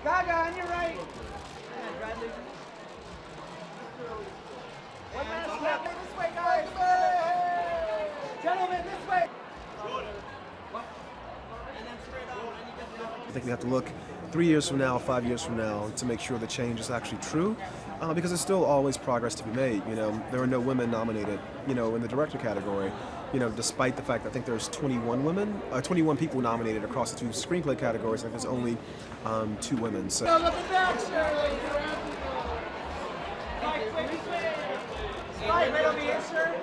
Gaga, on your right. Bradley. One last lap. This way, guys. Gentlemen, this way. And then straight on. I think we have to look 3 years from now, 5 years from now, to make sure the change is actually true, because there's still always progress to be made. You know, there are no women nominated, you know, in the director category. You know, despite the fact that I think there's 21 people nominated across the two screenplay categories, I think there's only 2 women. So. Look at that, Shirley. Spike, right over here, sir.